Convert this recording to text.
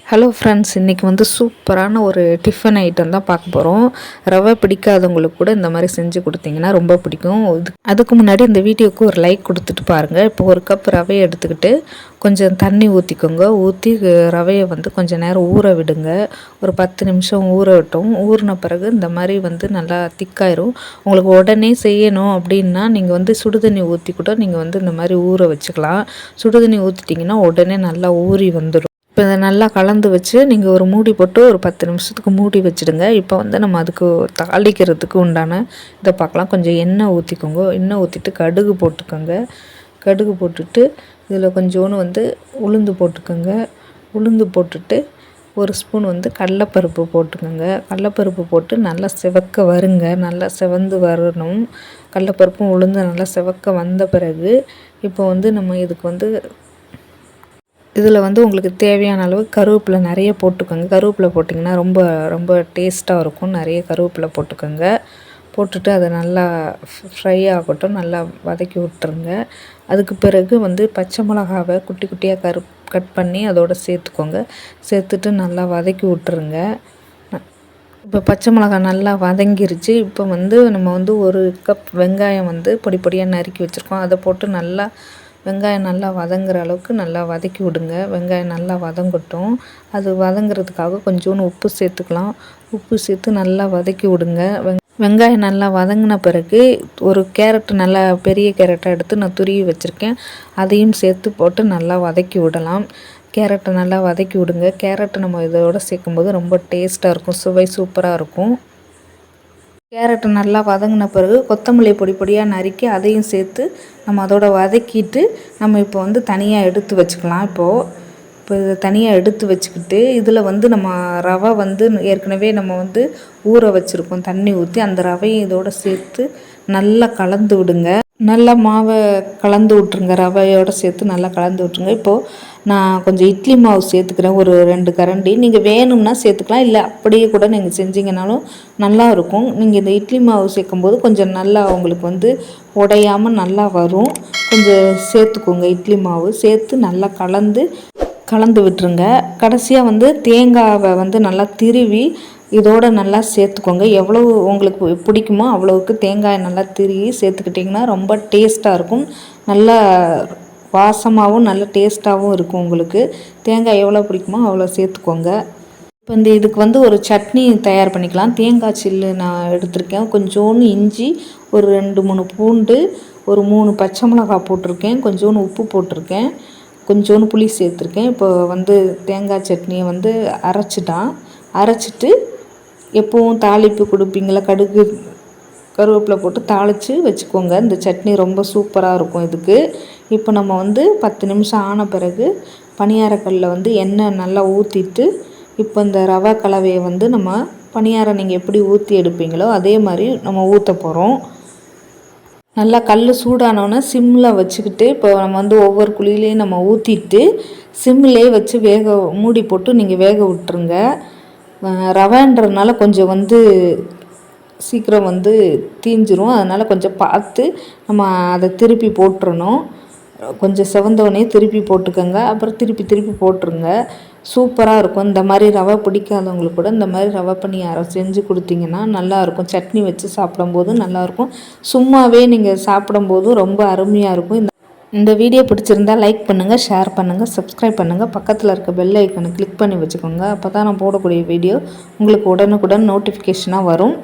Hello friends, இன்றைக்கி சூப்பரான ஒரு டிஃபன் ஐட்டம் தான் பார்க்க போகிறோம். ரவை பிடிக்காதவங்களுக்கு கூட இந்த மாதிரி செஞ்சு கொடுத்தீங்கன்னா ரொம்ப பிடிக்கும். அதுக்கு முன்னாடி இந்த வீடியோவுக்கு ஒரு லைக் கொடுத்துட்டு பாருங்கள். இப்போ ஒரு கப் ரவையை எடுத்துக்கிட்டு கொஞ்சம் தண்ணி ஊற்றிக்கோங்க. ஊற்றி ரவையை கொஞ்சம் நேரம் ஊற விடுங்க. ஒரு 10 நிமிஷம் ஊற விட்டோம். ஊறின பிறகு இந்த மாதிரி நல்லா திக்காயிரும். உங்களுக்கு உடனே செய்யணும் அப்படின்னா நீங்கள் சுடுதண்ணி ஊற்றி கூட நீங்கள் இந்த மாதிரி ஊற வச்சுக்கலாம். சுடுதண்ணி ஊற்றிட்டிங்கன்னா உடனே நல்லா ஊறி வந்துடும். இப்போ இதை நல்லா கலந்து வச்சு நீங்கள் ஒரு மூடி போட்டு ஒரு 10 நிமிஷத்துக்கு மூடி வச்சுடுங்க. இப்போ நம்ம அதுக்கு தாளிக்கிறதுக்கு உண்டான இதை பார்க்கலாம். கொஞ்சம் எண்ணெய் ஊற்றிக்கோங்க. எண்ணெய் ஊற்றிட்டு கடுகு போட்டுக்கோங்க. கடுகு போட்டுட்டு இதில் கொஞ்சோன்னு உளுந்து போட்டுக்கோங்க. உளுந்து போட்டுட்டு ஒரு ஸ்பூன் கடலைப்பருப்பு போட்டுக்கோங்க. கடலைப்பருப்பு போட்டு நல்லா செவக்க வருங்க. நல்லா செவந்து வரணும். கடலைப்பருப்பும் உளுந்து நல்லா செவக்க வந்த பிறகு இப்போ நம்ம இதுக்கு இதில் உங்களுக்கு தேவையான அளவு கருவேப்பிலை நிறைய போட்டுக்கோங்க. கருவேப்பிலை போட்டிங்கன்னா ரொம்ப ரொம்ப டேஸ்ட்டாக இருக்கும். நிறைய கருவேப்பிலை போட்டுக்கோங்க. போட்டுட்டு அதை நல்லா ஃப்ரை ஆகட்டும். நல்லா வதக்கி விட்டுருங்க. அதுக்கு பிறகு பச்சை மிளகாவை குட்டி குட்டியாக கட் பண்ணி அதோடு சேர்த்துக்கோங்க. சேர்த்துட்டு நல்லா வதக்கி விட்டுருங்க. இப்போ பச்சை மிளகாய் நல்லா வதங்கிருச்சு. இப்போ நம்ம ஒரு கப் வெங்காயம் பொடி பொடியாக நறுக்கி வச்சுருக்கோம். அதை போட்டு நல்லா வெங்காயம் நல்லா வதங்குற அளவுக்கு நல்லா வதக்கி விடுங்க. வெங்காயம் நல்லா வதங்கட்டும். அது வதங்குறதுக்காக கொஞ்சோண்டு உப்பு சேர்த்துக்கலாம். உப்பு சேர்த்து நல்லா வதக்கி விடுங்க. வெங்காயம் நல்லா வதங்கின பிறகு ஒரு கேரட், நல்லா பெரிய கேரட்டை எடுத்து நான் துருவி வச்சுருக்கேன். அதையும் சேர்த்து போட்டு நல்லா வதக்கி விடலாம். கேரட்டை நல்லா வதக்கி விடுங்க. கேரட்டை நம்ம இதோட சேர்க்கும்போது ரொம்ப டேஸ்ட்டாக இருக்கும். சுவை சூப்பராக இருக்கும். கேரட்டு நல்லா வதங்கின பிறகு கொத்தமல்லி பொடி பொடியாக நறுக்கி அதையும் சேர்த்து நம்ம அதோட வதக்கிட்டு நம்ம இப்போ தனியாக எடுத்து வச்சுக்கலாம். இப்போ இதை தனியாக எடுத்து வச்சுக்கிட்டு இதில் நம்ம ரவை ஏற்கனவே நம்ம ஊற வச்சுருக்கோம் தண்ணி ஊற்றி. அந்த ரவையை இதோடு சேர்த்து நல்லா கலந்து விடுங்க. நல்லா மாவை கலந்து விட்ருங்க. ரவையோடு சேர்த்து நல்லா கலந்து விட்ருங்க. இப்போது நான் கொஞ்சம் இட்லி மாவு சேர்த்துக்கிறேன். ஒரு 2 கரண்டி. நீங்கள் வேணும்னா சேர்த்துக்கலாம். இல்லை அப்படியே கூட நீங்கள் செஞ்சிங்கனாலும் நல்லா இருக்கும். நீங்கள் இந்த இட்லி மாவு சேர்க்கும்போது கொஞ்சம் நல்லா உங்களுக்கு உடையாமல் நல்லா வரும். கொஞ்சம் சேர்த்துக்கோங்க. இட்லி மாவு சேர்த்து நல்லா கலந்து விட்டுருங்க. கடைசியாக தேங்காவை நல்லா திருவி இதோடு நல்லா சேர்த்துக்கோங்க. எவ்வளோ உங்களுக்கு பிடிக்குமோ அவ்வளோவுக்கு தேங்காயை நல்லா திருவி சேர்த்துக்கிட்டிங்கன்னா ரொம்ப டேஸ்ட்டாக இருக்கும். நல்லா வாசமாகவும் நல்ல டேஸ்ட்டாகவும் இருக்கும். உங்களுக்கு தேங்காய் எவ்வளோ பிடிக்குமோ அவ்வளோ சேர்த்துக்கோங்க. இப்போ இதுக்கு ஒரு சட்னி தயார் பண்ணிக்கலாம். தேங்காய் சில்லு நான் எடுத்திருக்கேன். கொஞ்சோண்டு இஞ்சி, ஒரு 2-3 பூண்டு, ஒரு 3 பச்சை மிளகாய் போட்டிருக்கேன். கொஞ்சோண்டு உப்பு போட்டிருக்கேன். கொஞ்சோண்டு புளி சேர்த்துருக்கேன். இப்போ தேங்காய் சட்னியை அரைச்சிட்டு எப்போவும் தாளிப்பு கொடுப்பீங்களா, கடுகு கருவேப்பிலை போட்டு தாளித்து வச்சுக்கோங்க. இந்த சட்னி ரொம்ப சூப்பராக இருக்கும் இதுக்கு. இப்போ நம்ம 10 நிமிஷம் ஆன பிறகு பணியாரக்கல்லில் எண்ணெய் நல்லா ஊற்றிட்டு இப்போ இந்த ரவை கலவையை நம்ம பணியாரம் நீங்கள் எப்படி ஊற்றி எடுப்பீங்களோ அதே மாதிரி நம்ம ஊற்ற போகிறோம். நல்லா கல் சூடானோன்னே சிம்மில் வச்சுக்கிட்டு இப்போ நம்ம ஒவ்வொரு குழியிலையும் நம்ம ஊற்றிட்டு சிம்மிலே வச்சு மூடி போட்டு நீங்கள் வேக விட்டுருங்க. ரவைன்றதுனால கொஞ்சம் சீக்கிரம் தீஞ்சிரும். அதனால் கொஞ்சம் பார்த்து நம்ம அதை திருப்பி போட்டுறணும். கொஞ்சம் செவந்தோடனே திருப்பி போட்டுக்கோங்க. அப்புறம் திருப்பி போட்டுருங்க. சூப்பராக இருக்கும். இந்த மாதிரி ரவை பிடிக்காதவங்களுக்கு கூட இந்த மாதிரி ரவை பணியாரம் செஞ்சு கொடுத்தீங்கன்னா நல்லாயிருக்கும். சட்னி வச்சு சாப்பிடும்போது நல்லாயிருக்கும். சும்மாவே நீங்கள் சாப்பிடும்போதும் ரொம்ப அருமையாக இருக்கும். இந்த வீடியோ பிடிச்சிருந்தால் லைக் பண்ணுங்கள், ஷேர் பண்ணுங்கள், சப்ஸ்கிரைப் பண்ணுங்கள். பக்கத்தில் இருக்க பெல் ஐக்கனை கிளிக் பண்ணி வச்சுக்கோங்க. அப்போ தான் நான் போடக்கூடிய வீடியோ உங்களுக்கு உடனுக்குடன் நோட்டிஃபிகேஷனாக வரும்.